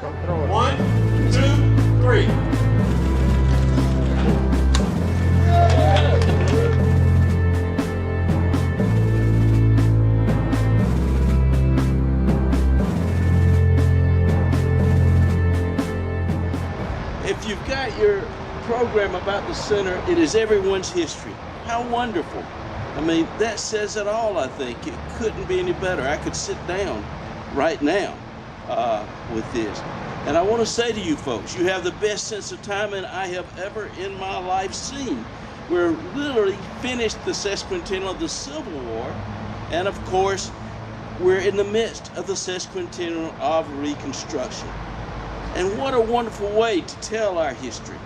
One, two, three. If you've got your program about the center, it is everyone's history. How wonderful. I mean, that says it all, I think. It couldn't be any better. I could sit down right now with this. And I want to say to you folks, you have the best sense of timing I have ever in my life seen. We're literally finished the sesquicentennial of the Civil War, and of course, we're in the midst of the sesquicentennial of Reconstruction. And what a wonderful way to tell our history.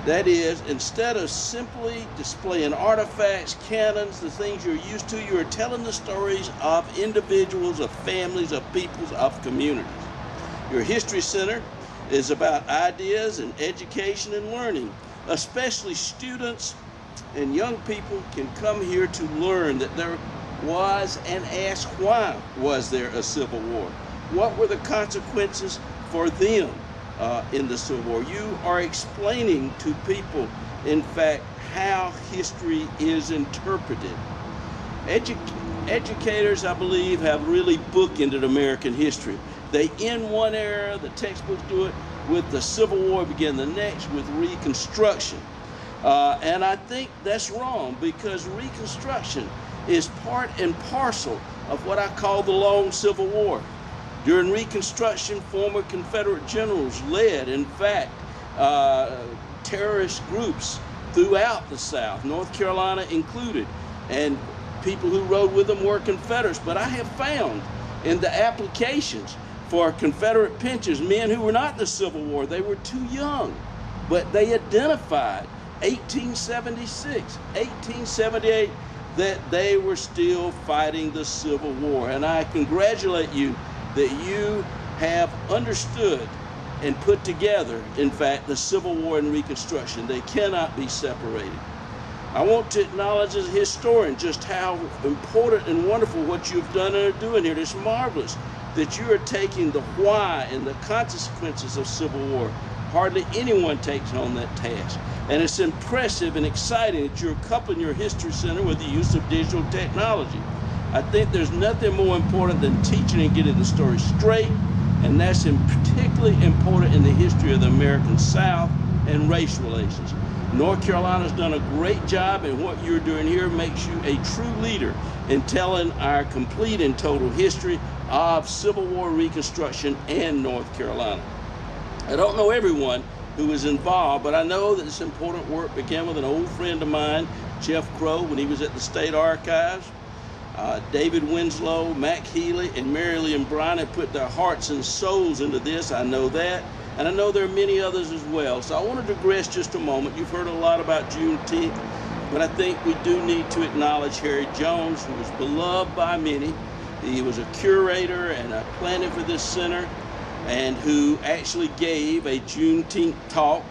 That is, instead of simply displaying artifacts, cannons, the things you're used to, you are telling the stories of individuals, of families, of peoples, of communities. Your History Center is about ideas and education and learning. Especially students and young people can come here to learn that there was, and ask why was there a Civil War? What were the consequences for them in the Civil War? You are explaining to people, in fact, how history is interpreted. Educators, I believe, have really bookended American history. They end one era, the textbooks do it, with the Civil War, begin the next with Reconstruction. And I think that's wrong, because Reconstruction is part and parcel of what I call the long Civil War. During Reconstruction, former Confederate generals led, in fact, terrorist groups throughout the South, North Carolina included, and people who rode with them were Confederates. But I have found in the applications for Confederate pensions, men who were not in the Civil War, they were too young, but they identified 1876, 1878, that they were still fighting the Civil War. And I congratulate you that you have understood and put together, in fact, the Civil War and Reconstruction. They cannot be separated. I want to acknowledge as a historian just how important and wonderful what you've done and are doing here. It's marvelous that you are taking the why and the consequences of Civil War. Hardly anyone takes on that task. And it's impressive and exciting that you're coupling your History Center with the use of digital technology. I think there's nothing more important than teaching and getting the story straight, and that's particularly important in the history of the American South and race relations. North Carolina's done a great job, and what you're doing here makes you a true leader in telling our complete and total history of Civil War, Reconstruction, and North Carolina. I don't know everyone who was involved, but I know that this important work began with an old friend of mine, Jeff Crow, when he was at the State Archives. David Winslow, Mac Healy, and Mary Lynn Bryan have put their hearts and souls into this. I know that. And I know there are many others as well. So I want to digress just a moment. You've heard a lot about Juneteenth, but I think we do need to acknowledge Harry Jones, who was beloved by many. He was a curator and a planner for this center, and who actually gave a Juneteenth talk,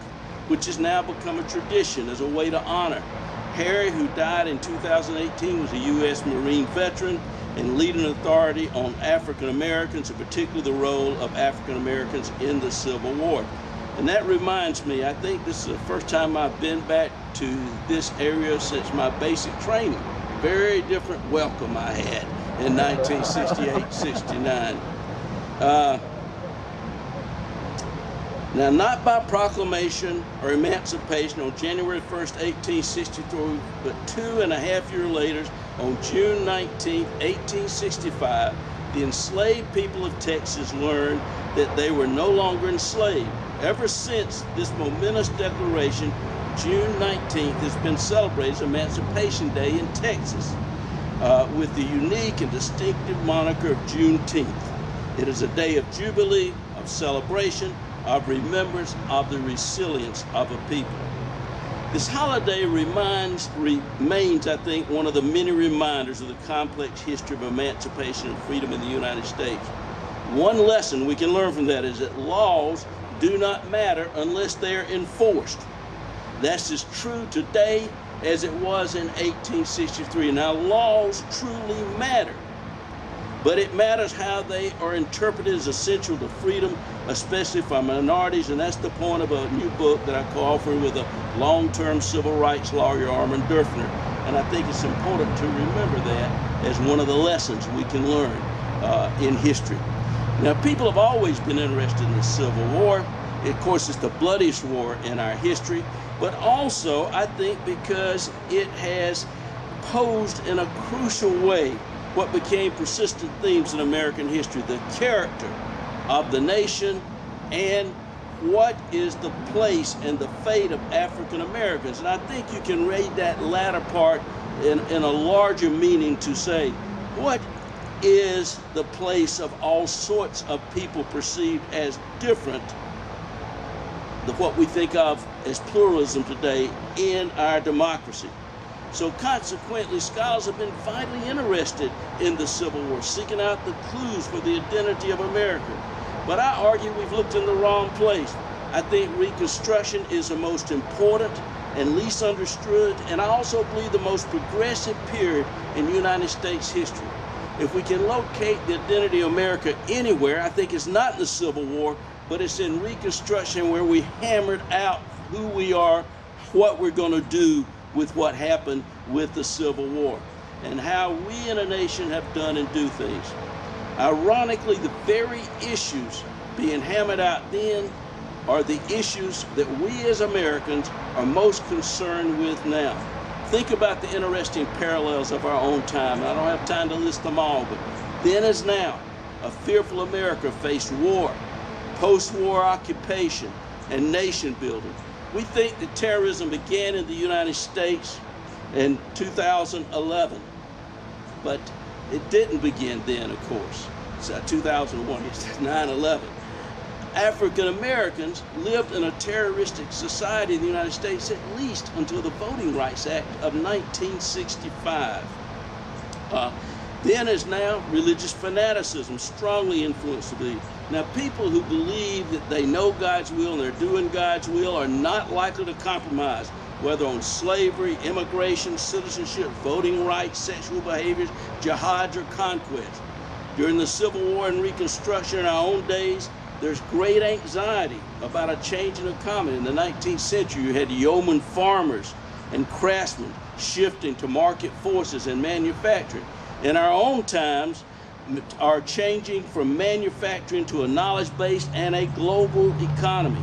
which has now become a tradition as a way to honor. Harry, who died in 2018, was a U.S. Marine veteran and leading authority on African Americans, and particularly the role of African Americans in the Civil War. And that reminds me, I think this is the first time I've been back to this area since my basic training. Very different welcome I had in 1968-69. Now, not by proclamation or emancipation on January 1st, 1863, but 2.5 years later, on June 19, 1865, the enslaved people of Texas learned that they were no longer enslaved. Ever since this momentous declaration, June 19th has been celebrated as Emancipation Day in Texas, with the unique and distinctive moniker of Juneteenth. It is a day of jubilee, of celebration, of remembrance of the resilience of a people. This holiday remains, I think, one of the many reminders of the complex history of emancipation and freedom in the United States. One lesson we can learn from that is that laws do not matter unless they are enforced. That's as true today as it was in 1863. Now, laws truly matter. but it matters how they are interpreted as essential to freedom, especially for minorities, and that's the point of a new book that I'm co-authoring with a long-term civil rights lawyer, Armin Durfner. And I think it's important to remember that as one of the lessons we can learn in history. Now, people have always been interested in the Civil War. Of course, it's the bloodiest war in our history, but also I think because it has posed in a crucial way what became persistent themes in American history: the character of the nation and what is the place and the fate of African Americans. And I think you can read that latter part in a larger meaning to say, what is the place of all sorts of people perceived as different, what we think of as pluralism today in our democracy. So consequently, scholars have been vitally interested in the Civil War, seeking out the clues for the identity of America. But I argue we've looked in the wrong place. I think Reconstruction is the most important and least understood, and I also believe the most progressive period in United States history. If we can locate the identity of America anywhere, I think it's not in the Civil War, but it's in Reconstruction, where we hammered out who we are, what we're going to do with what happened with the Civil War, and how we in a nation have done and do things. Ironically, the very issues being hammered out then are the issues that we as Americans are most concerned with now. Think about the interesting parallels of our own time. I don't have time to list them all, but then as now, a fearful America faced war, post-war occupation, and nation building. We think that terrorism began in the United States in 2011, but it didn't begin then, of course. It's 2001, it's 9/11. African Americans lived in a terroristic society in the United States at least until the Voting Rights Act of 1965. Then as now, religious fanaticism strongly influenced the belief. Now, people who believe that they know God's will and they're doing God's will are not likely to compromise, whether on slavery, immigration, citizenship, voting rights, sexual behaviors, jihad, or conquest. During the Civil War and Reconstruction in our own days, there's great anxiety about a change in the economy. In the 19th century, you had yeoman farmers and craftsmen shifting to market forces and manufacturing. In our own times, are changing from manufacturing to a knowledge-based and a global economy.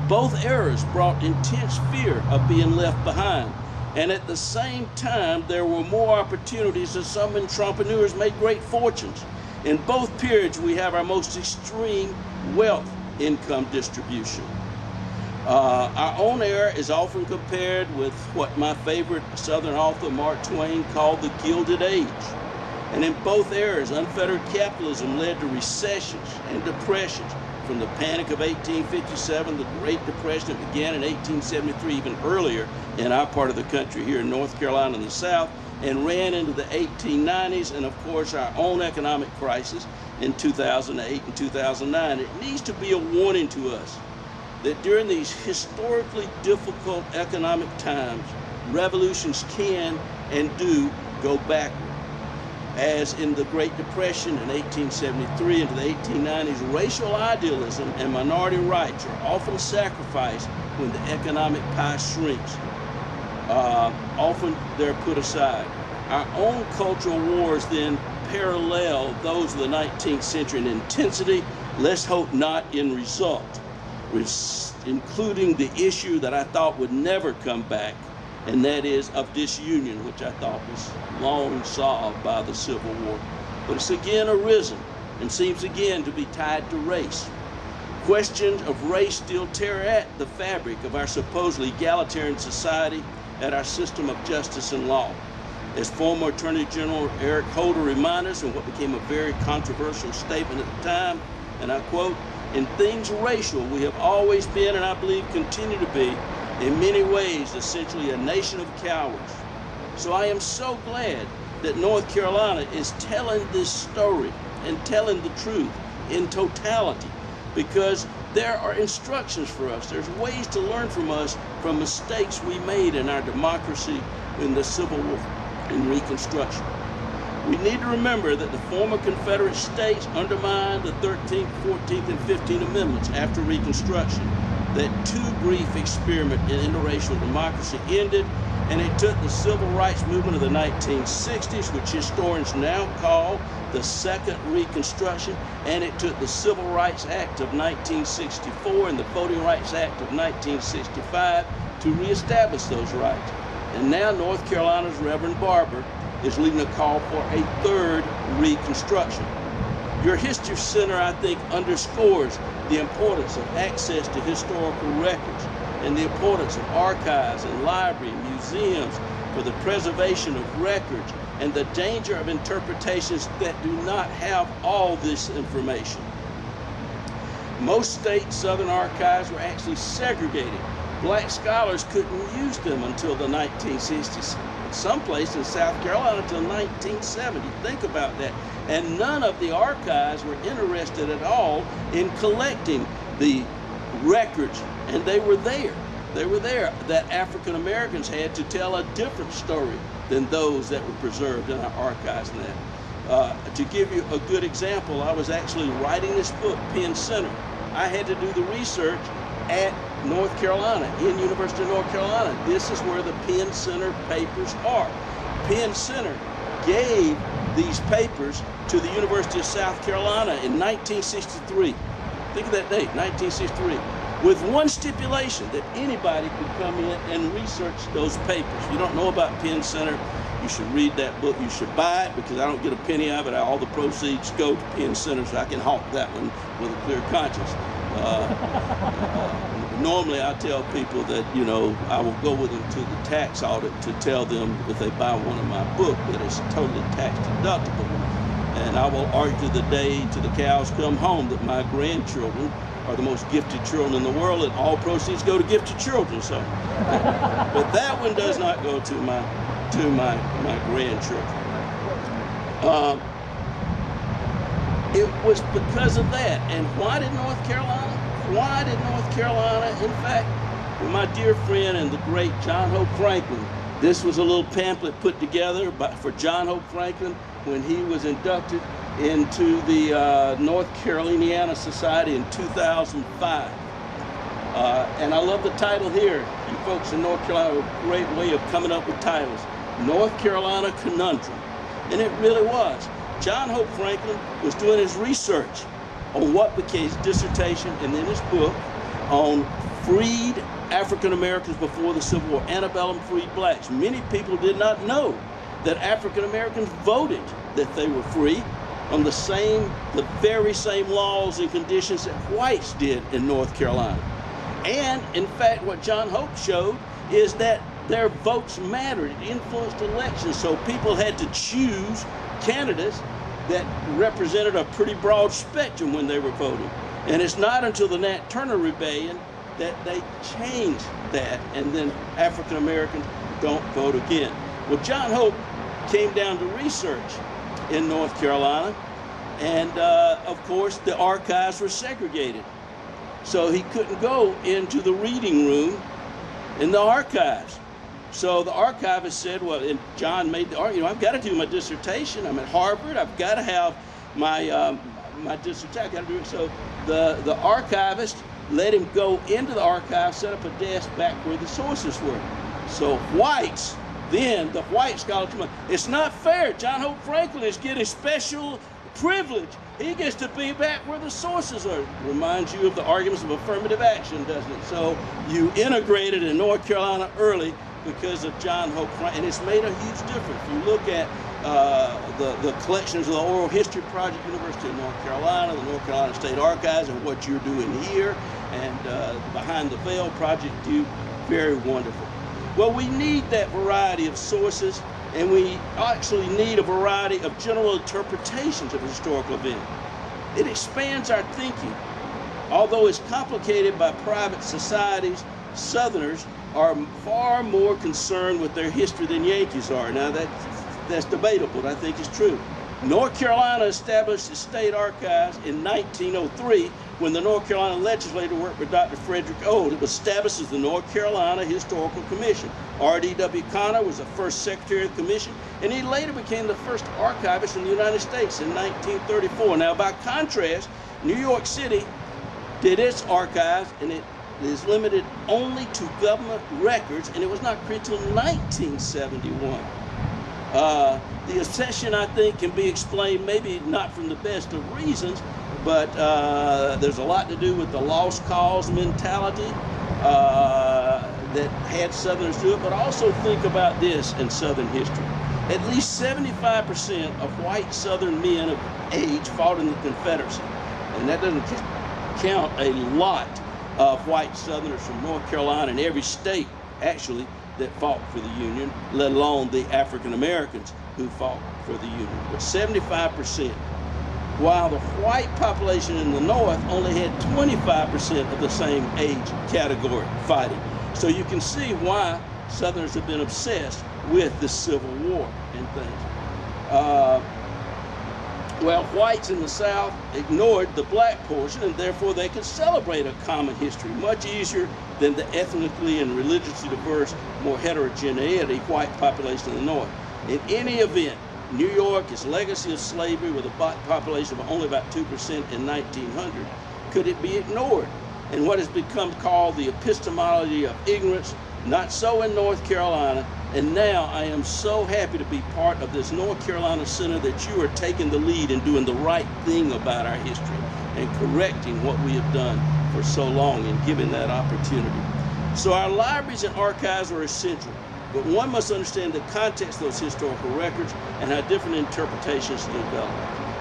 Both eras brought intense fear of being left behind. And at the same time, there were more opportunities as some entrepreneurs made great fortunes. In both periods, we have our most extreme wealth income distribution. Our own era is often compared with what my favorite Southern author, Mark Twain, called the Gilded Age. And in both eras, unfettered capitalism led to recessions and depressions. From the Panic of 1857, the Great Depression that began in 1873, even earlier in our part of the country here in North Carolina and the South, and ran into the 1890s, and of course our own economic crisis in 2008 and 2009. It needs to be a warning to us that during these historically difficult economic times, revolutions can and do go backward. As in the Great Depression in 1873 into the 1890s, racial idealism and minority rights are often sacrificed when the economic pie shrinks. Often they're put aside. Our own cultural wars then parallel those of the 19th century in intensity, let's hope not in result, including the issue that I thought would never come back, and that is of disunion, which I thought was long solved by the Civil War. But it's again arisen and seems again to be tied to race. Questions of race still tear at the fabric of our supposedly egalitarian society, at our system of justice and law. As former Attorney General Eric Holder reminded us in what became a very controversial statement at the time, and I quote, "In things racial, we have always been, and I believe continue to be, in many ways, essentially a nation of cowards." So I am so glad that North Carolina is telling this story and telling the truth in totality, because there are instructions for us. There's ways to learn from us from mistakes we made in our democracy in the Civil War and Reconstruction. We need to remember that the former Confederate states undermined the 13th, 14th, and 15th Amendments after Reconstruction. That too brief experiment in interracial democracy ended, and it took the civil rights movement of the 1960s, which historians now call the Second Reconstruction, and it took the Civil Rights Act of 1964 and the Voting Rights Act of 1965 to reestablish those rights. And now North Carolina's Reverend Barber is leading a call for a third Reconstruction. Your History Center, I think, underscores the importance of access to historical records and the importance of archives and libraries and museums for the preservation of records and the danger of interpretations that do not have all this information. Most state Southern archives were actually segregated. Black scholars couldn't use them until the 1960s. Someplace in South Carolina until 1970. Think about that. And none of the archives were interested at all in collecting the records, and they were there. They were there that African Americans had to tell a different story than those that were preserved in our archives now. To give you a good example, I was actually writing this book, Penn Center. I had to do the research at North Carolina, in University of North Carolina. This is where the Penn Center papers are. Penn Center gave these papers to the University of South Carolina in 1963. Think of that date, 1963, with one stipulation, that anybody could come in and research those papers. If you don't know about Penn Center, you should read that book. You should buy it, because I don't get a penny of it. All the proceeds go to Penn Center, so I can hawk that one with a clear conscience. Normally I tell people that, you know, I will go with them to the tax audit to tell them if they buy one of my books that it's totally tax deductible. And I will argue the day to the cows come home that my grandchildren are the most gifted children in the world, and all proceeds go to gifted children. So, but that one does not go to my grandchildren. It was because of that. And why did North Carolina? Why did North Carolina? In fact, my dear friend and the great John Hope Franklin, this was a little pamphlet put together for John Hope Franklin when he was inducted into the North Caroliniana Society in 2005. And I love the title here. You folks in North Carolina have a great way of coming up with titles. North Carolina Conundrum. And it really was. John Hope Franklin was doing his research on what became his dissertation and then his book on freed African Americans before the Civil War, antebellum freed blacks. Many people did not know that African Americans voted that they were free on the very same laws and conditions that whites did in North Carolina. And in fact, what John Hope showed is that their votes mattered. It influenced elections, so people had to choose candidates that represented a pretty broad spectrum when they were voting. And it's not until the Nat Turner Rebellion that they changed that, and then African Americans don't vote again. Well, John Hope came down to research in North Carolina, and of course the archives were segregated. So he couldn't go into the reading room in the archives. So the archivist said, well, and John made the argument, I've got to do my dissertation. I'm at Harvard. I've got to have my dissertation. I've got to do it. So the archivist let him go into the archive, set up a desk back where the sources were. So whites, then the white scholars come on. It's not fair. John Hope Franklin is getting special privilege. He gets to be back where the sources are. Reminds you of the arguments of affirmative action, doesn't it? So you integrated in North Carolina early because of John Hope Franklin, and it's made a huge difference. If you look at the collections of the Oral History Project, University of North Carolina, the North Carolina State Archives, and what you're doing here, and the Behind the Veil Project, do very wonderful. Well, we need that variety of sources, and we actually need a variety of general interpretations of a historical event. It expands our thinking. Although it's complicated by private societies, Southerners are far more concerned with their history than Yankees are. Now that's debatable, but I think it's true. North Carolina established its state archives in 1903 when the North Carolina legislature worked with Dr. Frederick Old. It was established as the North Carolina Historical Commission. R.D.W. Connor was the first secretary of the commission, and he later became the first archivist in the United States in 1934. Now, by contrast, New York City did its archives, and it is limited only to government records, and it was not created until 1971. The obsession, I think, can be explained maybe not from the best of reasons, but there's a lot to do with the lost cause mentality that had Southerners do it. But also think about this in Southern history. At least 75% of white Southern men of age fought in the Confederacy. And that doesn't count a lot of white Southerners from North Carolina and every state, actually, that fought for the Union, let alone the African Americans who fought for the Union. But 75%, while the white population in the North only had 25% of the same age category fighting. So you can see why Southerners have been obsessed with the Civil War and things. Well, whites in the South ignored the black portion, and therefore they could celebrate a common history much easier than the ethnically and religiously diverse, more heterogeneity white population in the North. In any event, New York, its legacy of slavery with a population of only about 2% in 1900, could it be ignored? And what has become called the epistemology of ignorance, not so in North Carolina. And now I am so happy to be part of this North Carolina Center that you are taking the lead and doing the right thing about our history and correcting what we have done for so long and giving that opportunity. So our libraries and archives are essential, but one must understand the context of those historical records and how different interpretations develop.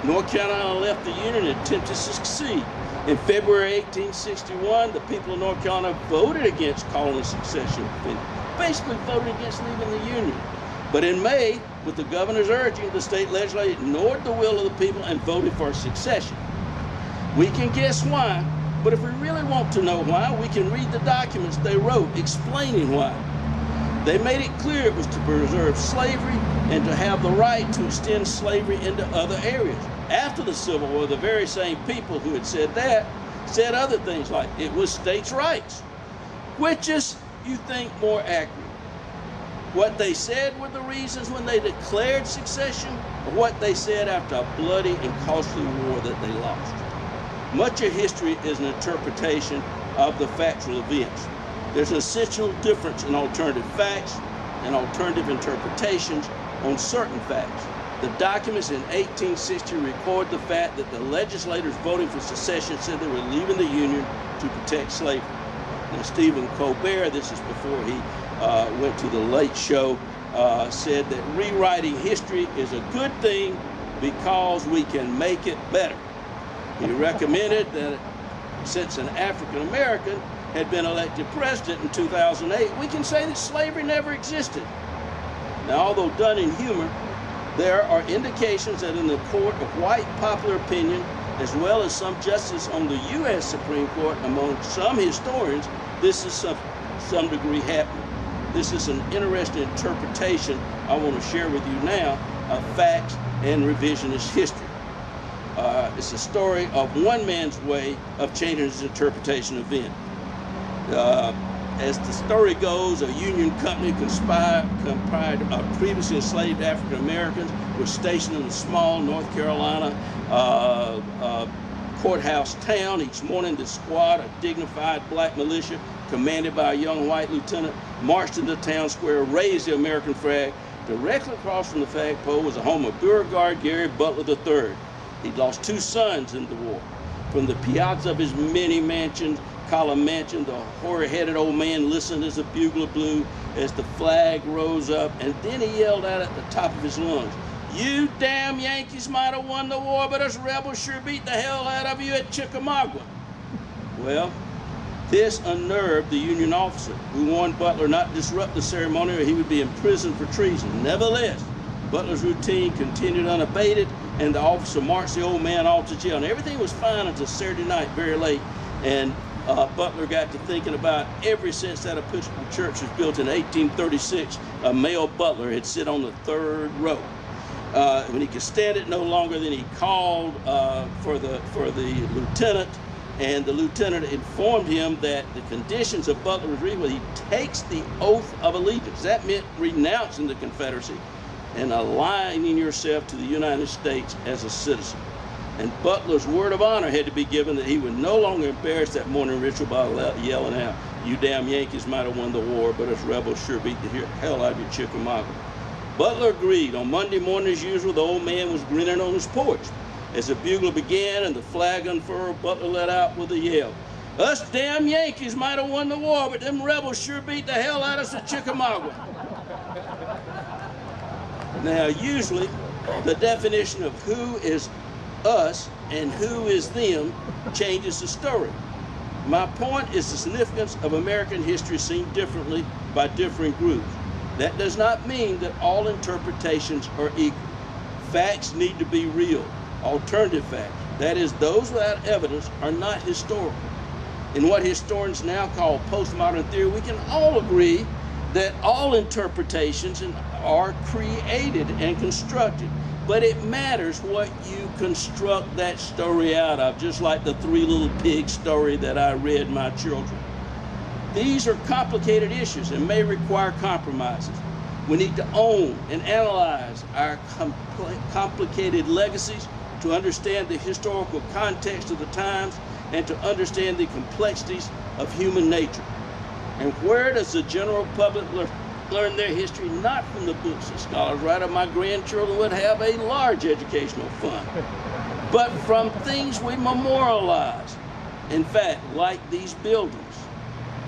North Carolina left the Union and attempted to succeed. In February 1861, the people of North Carolina voted against calling a succession defendant. Basically voted against leaving the Union. But in May, with the governor's urging, the state legislature ignored the will of the people and voted for secession. We can guess why, but if we really want to know why, we can read the documents they wrote explaining why. They made it clear it was to preserve slavery and to have the right to extend slavery into other areas. After the Civil War, the very same people who had said that said other things like it was states' rights. Which is, you think, more accurate? What they said were the reasons when they declared succession, or what they said after a bloody and costly war that they lost? Much of history is an interpretation of the factual events. There's an essential difference in alternative facts and alternative interpretations on certain facts. The documents in 1860 record the fact that the legislators voting for secession said they were leaving the Union to protect slavery. Now, Stephen Colbert, this is before he went to the Late Show, said that rewriting history is a good thing because we can make it better. He recommended that since an African American had been elected president in 2008, we can say that slavery never existed. Now, although done in humor, there are indications that in the court of white popular opinion, as well as some justices on the U.S. Supreme Court, among some historians, this is some degree happening. This is an interesting interpretation I want to share with you now of facts and revisionist history. It's a story of one man's way of changing his interpretation of event. As the story goes, a Union company comprised of previously enslaved African Americans was stationed in a small North Carolina courthouse town. Each morning, the squad of dignified black militia, commanded by a young white lieutenant, marched to the town square, raised the American flag. Directly across from the flagpole was the home of Beauregard Gary Butler III. He'd lost 2 sons in the war. From the piazza of his many mansions, column mansion, the hoary-headed old man listened as the bugler blew, as the flag rose up, and then he yelled out at the top of his lungs, "You damn Yankees might have won the war, but us rebels sure beat the hell out of you at Chickamauga." Well, this unnerved the Union officer, who warned Butler not to disrupt the ceremony or he would be imprisoned for treason. Nevertheless, Butler's routine continued unabated, and the officer marched the old man off to jail. And everything was fine until Saturday night, very late, and Butler got to thinking about ever since that Episcopal church was built in 1836, a male butler had sit on the 3rd row. When he could stand it no longer, then he called for the lieutenant, And the lieutenant informed him that the conditions of Butler's release, he takes the oath of allegiance. That meant renouncing the Confederacy and aligning yourself to the United States as a citizen. And Butler's word of honor had to be given that he would no longer embarrass that morning ritual by yelling out, "You damn Yankees might have won the war, but us rebels sure beat the hell out of your Chickamauga." Butler agreed. On Monday morning, as usual, the old man was grinning on his porch. As the bugler began and the flag unfurled, Butler let out with a yell, "Us damn Yankees might have won the war, but them rebels sure beat the hell out of us at Chickamauga." Now, usually, the definition of who is us and who is them changes the story. My point is the significance of American history seen differently by different groups. That does not mean that all interpretations are equal. Facts need to be real. Alternative facts, that is, those without evidence, are not historical. In what historians now call postmodern theory, we can all agree that all interpretations are created and constructed, but it matters what you construct that story out of, just like the Three Little Pigs story that I read my children. These are complicated issues and may require compromises. We need to own and analyze our complicated legacies, to understand the historical context of the times, and to understand the complexities of human nature. And where does the general public learn their history? Not from the books of scholars. Rather, my grandchildren would have a large educational fund, but from things we memorialize. In fact, like these buildings,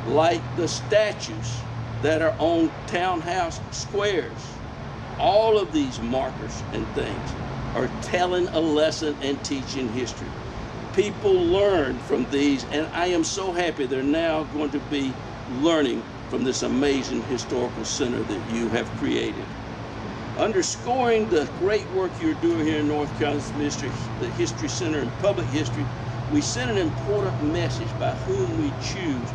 like the statues that are on townhouse squares, all of these markers and things are telling a lesson and teaching history. People learn from these, and I am so happy they're now going to be learning from this amazing historical center that you have created. Underscoring the great work you're doing here in North Carolina, the History Center and Public History, we send an important message by whom we choose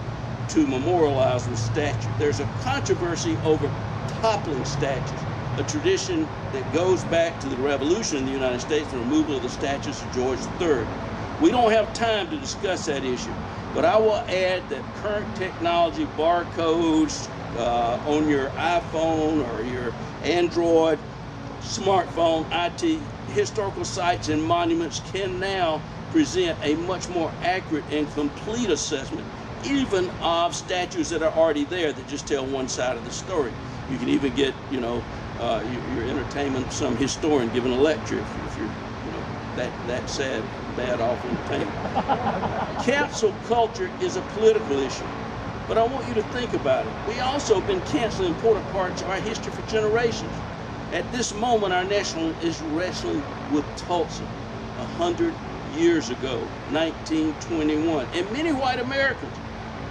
to memorialize with statue. There's a controversy over toppling statues, a tradition that goes back to the Revolution in the United States, the removal of the statues of George III. We don't have time to discuss that issue, but I will add that current technology, barcodes on your iPhone or your Android smartphone, IT, historical sites and monuments can now present a much more accurate and complete assessment, even of statues that are already there that just tell one side of the story. You can even get, your entertainment, some historian giving a lecture if you're, that sad, bad, awful entertainment. Cancel culture is a political issue, but I want you to think about it. We also have been canceling important parts of our history for generations. At this moment, our nation is wrestling with Tulsa 100 years ago, 1921, and many white Americans,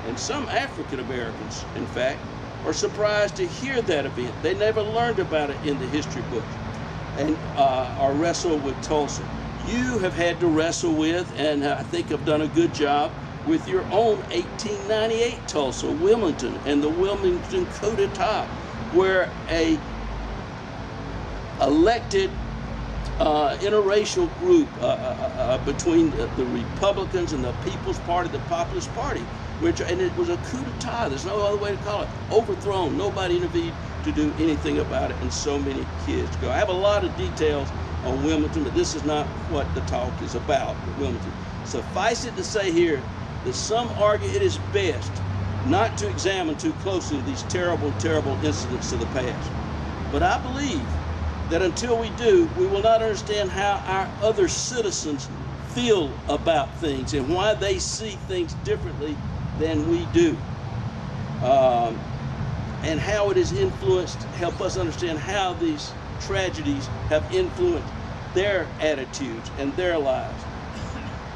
and some African Americans, in fact, are surprised to hear that event. They never learned about it in the history books, and are wrestled with Tulsa. You have had to wrestle with, and I think have done a good job with your own 1898 Tulsa, Wilmington, and the Wilmington coup d'etat, where a elected interracial group between the Republicans and the People's Party, the Populist Party, and it was a coup d'etat. There's no other way to call it. Overthrown. Nobody intervened to do anything about it, and so many kids go. I have a lot of details on Wilmington, but this is not what the talk is about, Wilmington. Suffice it to say here that some argue it is best not to examine too closely these terrible, terrible incidents of the past. But I believe that until we do, we will not understand how our other citizens feel about things and why they see things differently than we do. And how it is influenced, help us understand how these tragedies have influenced their attitudes and their lives.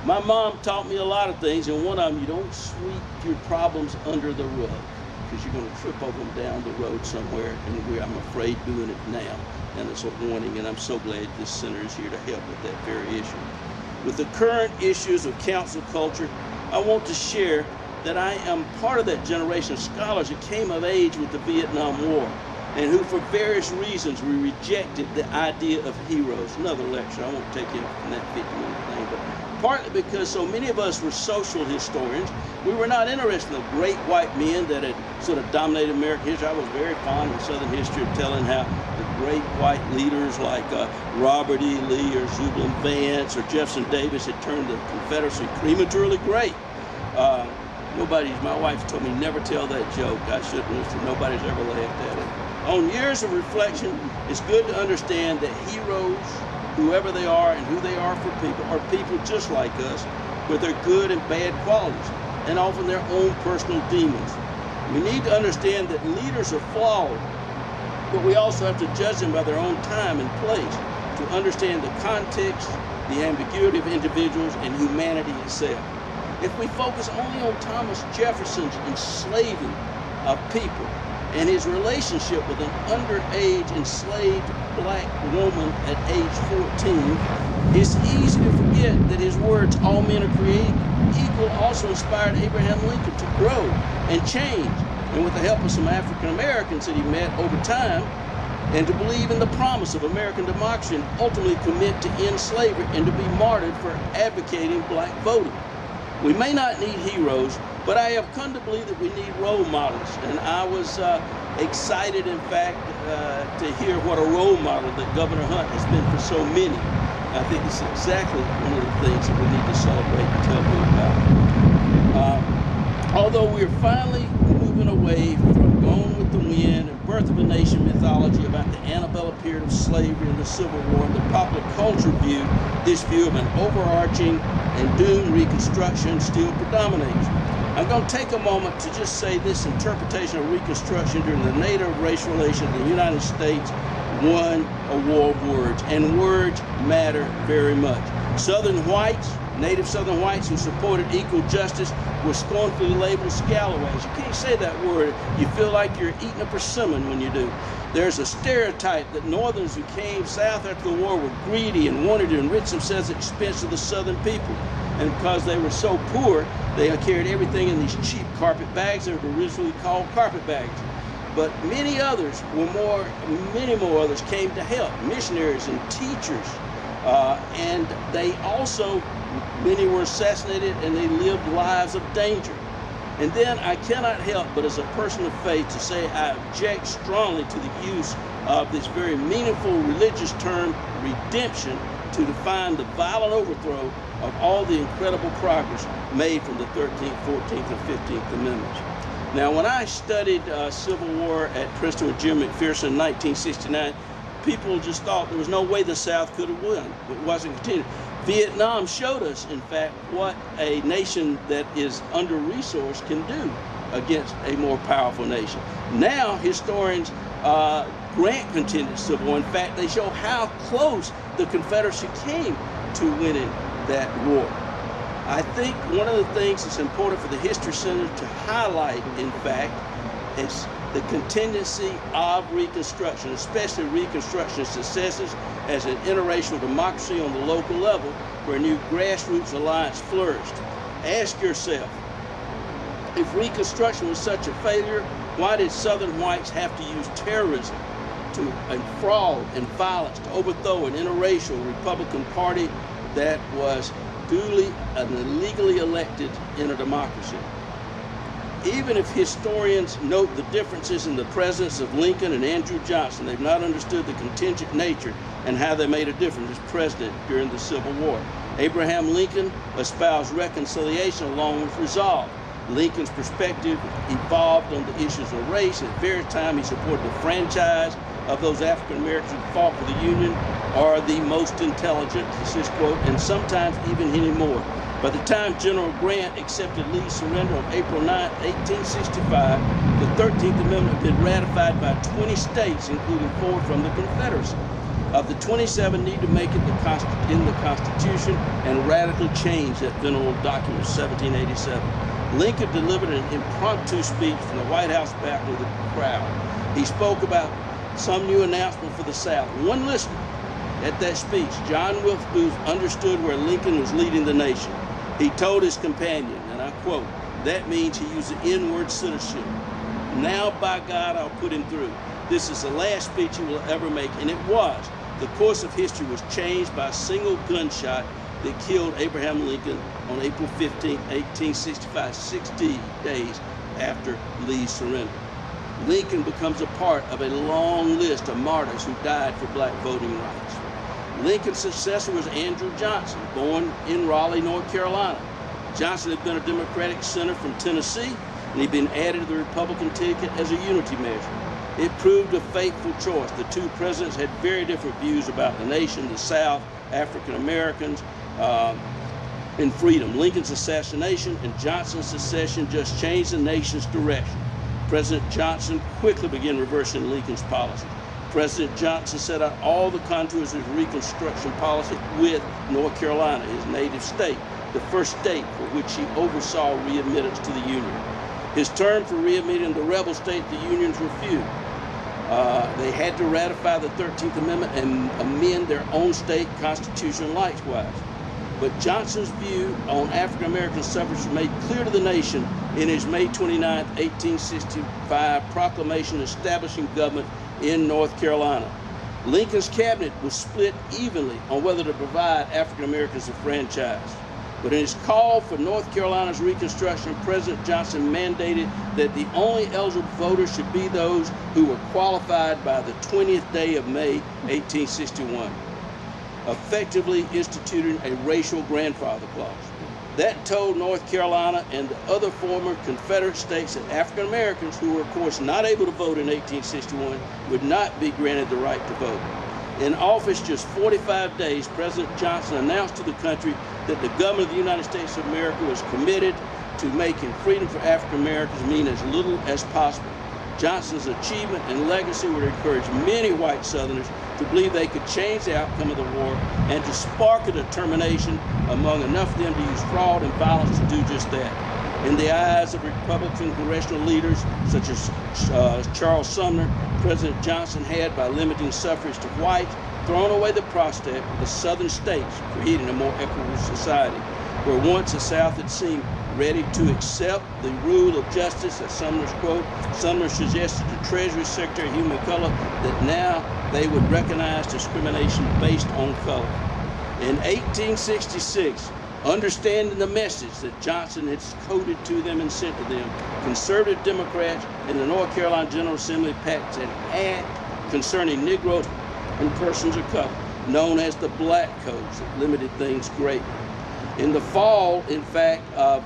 My mom taught me a lot of things, and one of them, you don't sweep your problems under the rug, because you're going to trip over them down the road somewhere, and I'm afraid doing it now. And it's a warning, and I'm so glad this center is here to help with that very issue. With the current issues of council culture, I want to share that I am part of that generation of scholars that came of age with the Vietnam War, and who for various reasons we rejected the idea of heroes. Another lecture, I won't take you from that 50-minute thing, but partly because so many of us were social historians. We were not interested in the great white men that had sort of dominated American history. I was very fond of Southern history of telling how the great white leaders like Robert E. Lee or Zubin Vance or Jefferson Davis had turned the Confederacy prematurely great. My wife told me never tell that joke. I shouldn't listen. Nobody's ever laughed at it. On years of reflection, it's good to understand that heroes, whoever they are and who they are for people, are people just like us with their good and bad qualities and often their own personal demons. We need to understand that leaders are flawed, but we also have to judge them by their own time and place to understand the context, the ambiguity of individuals, and humanity itself. If we focus only on Thomas Jefferson's enslaving of people and his relationship with an underage enslaved black woman at age 14, it's easy to forget that his words, "all men are created equal," also inspired Abraham Lincoln to grow and change, and with the help of some African Americans that he met over time, and to believe in the promise of American democracy and ultimately commit to end slavery and to be martyred for advocating black voting. We may not need heroes, but I have come to believe that we need role models. And I was excited, in fact, to hear what a role model that Governor Hunt has been for so many. I think it's exactly one of the things that we need to celebrate and tell people about. Although we're finally moving away from Gone with the Wind and Birth of a Nation mythology about the antebellum period of slavery and the Civil War, and the popular culture view, this view of an overarching and doomed Reconstruction still predominates. I'm going to take a moment to just say this interpretation of Reconstruction during the native race relations of the United States won a war of words, and words matter very much. Southern whites, native Southern whites who supported equal justice were scornfully labeled scalawags. You can't say that word. You feel like you're eating a persimmon when you do. There's a stereotype that Northerners who came south after the war were greedy and wanted to enrich themselves at the expense of the Southern people. And because they were so poor, they carried everything in these cheap carpet bags that were originally called carpet bags. But many more others came to help, missionaries and teachers. And they also, many were assassinated and they lived lives of danger. And then I cannot help but as a person of faith to say I object strongly to the use of this very meaningful religious term, redemption, to define the violent overthrow of all the incredible progress made from the 13th, 14th, and 15th Amendments. Now, when I studied Civil War at Princeton with Jim McPherson in 1969, people just thought there was no way the South could have won. It wasn't continued. Vietnam showed us, in fact, what a nation that is under-resourced can do against a more powerful nation. Now, historians grant continued Civil War. In fact, they show how close the Confederacy came to winning that war. I think one of the things that's important for the History Center to highlight, in fact, is the contingency of Reconstruction, especially Reconstruction's successes as an interracial democracy on the local level where a new grassroots alliance flourished. Ask yourself, if Reconstruction was such a failure, why did Southern whites have to use terrorism and fraud and violence to overthrow an interracial Republican Party that was duly and illegally elected in a democracy? Even if historians note the differences in the presidents of Lincoln and Andrew Johnson, they've not understood the contingent nature and how they made a difference as president during the Civil War. Abraham Lincoln espoused reconciliation along with resolve. Lincoln's perspective evolved on the issues of race. At various times, he supported the franchise of those African Americans who fought for the Union are the most intelligent, is his quote, and sometimes even any more. By the time General Grant accepted Lee's surrender on April 9, 1865, the 13th Amendment had been ratified by 20 states, including 4 from the Confederacy. Of the 27 need to make it in the Constitution and radically change that venerable document of 1787. Lincoln delivered an impromptu speech from the White House balcony to the crowd. He spoke about some new announcement for the South. One listener at that speech, John Wilkes Booth, understood where Lincoln was leading the nation. He told his companion, and I quote, "That means," he used the N-word, "citizenship. Now, by God, I'll put him through. This is the last speech he will ever make," and it was. The course of history was changed by a single gunshot that killed Abraham Lincoln on April 15, 1865, 60 days after Lee's surrender. Lincoln becomes a part of a long list of martyrs who died for black voting rights. Lincoln's successor was Andrew Johnson, born in Raleigh, North Carolina. Johnson had been a Democratic senator from Tennessee, and he'd been added to the Republican ticket as a unity measure. It proved a fateful choice. The two presidents had very different views about the nation, the South, African Americans, and freedom. Lincoln's assassination and Johnson's secession just changed the nation's direction. President Johnson quickly began reversing Lincoln's policy. President Johnson set out all the contours of his Reconstruction policy with North Carolina, his native state, the first state for which he oversaw readmittance to the Union. His term for readmitting the rebel state the Unions were few. They had to ratify the 13th Amendment and amend their own state constitution likewise. But Johnson's view on African American suffrage was made clear to the nation in his May 29, 1865 proclamation establishing government in North Carolina. Lincoln's cabinet was split evenly on whether to provide African Americans a franchise. But in his call for North Carolina's Reconstruction, President Johnson mandated that the only eligible voters should be those who were qualified by the 20th day of May, 1861, effectively instituting a racial grandfather clause. That told North Carolina and the other former Confederate states that African Americans, who were of course not able to vote in 1861, would not be granted the right to vote. In office just 45 days, President Johnson announced to the country that the government of the United States of America was committed to making freedom for African Americans mean as little as possible. Johnson's achievement and legacy would encourage many white Southerners to believe they could change the outcome of the war and to spark a determination among enough of them to use fraud and violence to do just that. In the eyes of Republican congressional leaders such as Charles Sumner, President Johnson had, by limiting suffrage to whites, thrown away the prospect of the Southern states creating a more equitable society, where once the South had seemed ready to accept the rule of justice, as Sumner's quote. Sumner suggested to Treasury Secretary Hugh McCulloch that now they would recognize discrimination based on color. In 1866, understanding the message that Johnson had coded to them and sent to them, conservative Democrats in the North Carolina General Assembly passed an act concerning Negroes and persons of color, known as the Black Codes, that limited things greatly. In the fall, in fact, of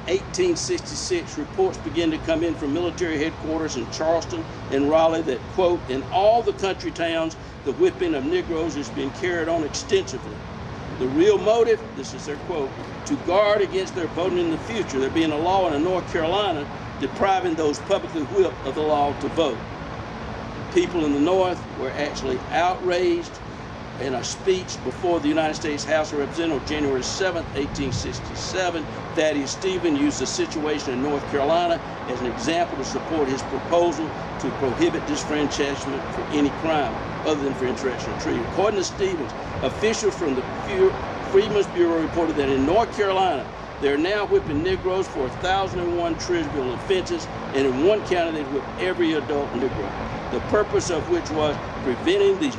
1866, reports began to come in from military headquarters in Charleston and Raleigh that, quote, in all the country towns, the whipping of Negroes is being carried on extensively. The real motive, this is their quote, to guard against their voting in the future, there being a law in North Carolina depriving those publicly whipped of the law to vote. People in the North were actually outraged. In a speech before the United States House of Representatives on January 7, 1867, Thaddeus Stevens used the situation in North Carolina as an example to support his proposal to prohibit disfranchisement for any crime other than for insurrectional treaty. According to Stevens, officials from the Freedmen's Bureau reported that in North Carolina, they're now whipping Negroes for 1,001 trivial offenses, and in one county they whipped every adult Negro, the purpose of which was preventing these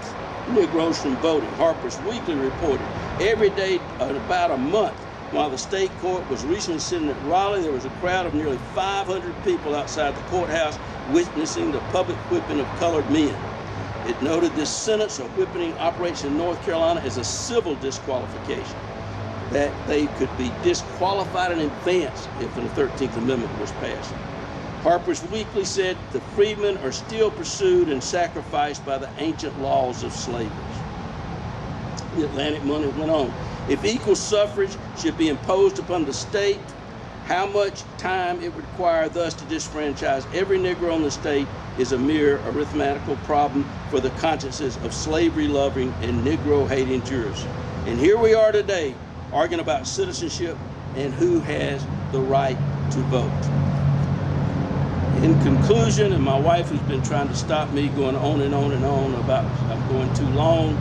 Negroes from voting. Harper's Weekly reported every day about a month while the state court was recently sitting at Raleigh, there was a crowd of nearly 500 people outside the courthouse witnessing the public whipping of colored men. It noted this sentence of whipping operates in North Carolina as a civil disqualification, that they could be disqualified in advance if the 13th Amendment was passed. Harper's Weekly said the freedmen are still pursued and sacrificed by the ancient laws of slavery. The Atlantic Monthly went on. If equal suffrage should be imposed upon the state, how much time it would require thus to disfranchise every Negro in the state is a mere arithmetical problem for the consciences of slavery-loving and Negro-hating jurors. And here we are today arguing about citizenship and who has the right to vote. In conclusion, and my wife has been trying to stop me going on and on and on about I'm going too long,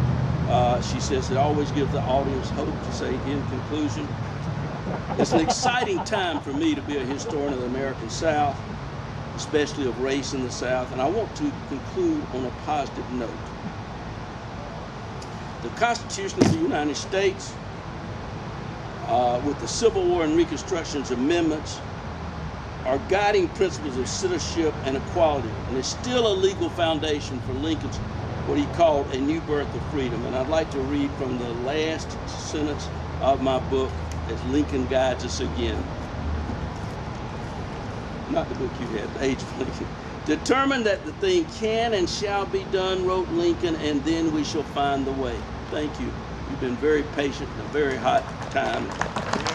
she says it always gives the audience hope to say in conclusion. It's an exciting time for me to be a historian of the American South, especially of race in the South, and I want to conclude on a positive note. The Constitution of the United States with the Civil War and Reconstruction's amendments are guiding principles of citizenship and equality, and it's still a legal foundation for Lincoln's what he called a new birth of freedom. And I'd like to read from the last sentence of my book as Lincoln guides us again. Not the book you had, the Age of Lincoln. Determine that the thing can and shall be done, wrote Lincoln, and then we shall find the way. Thank you. You've been very patient in a very hot time.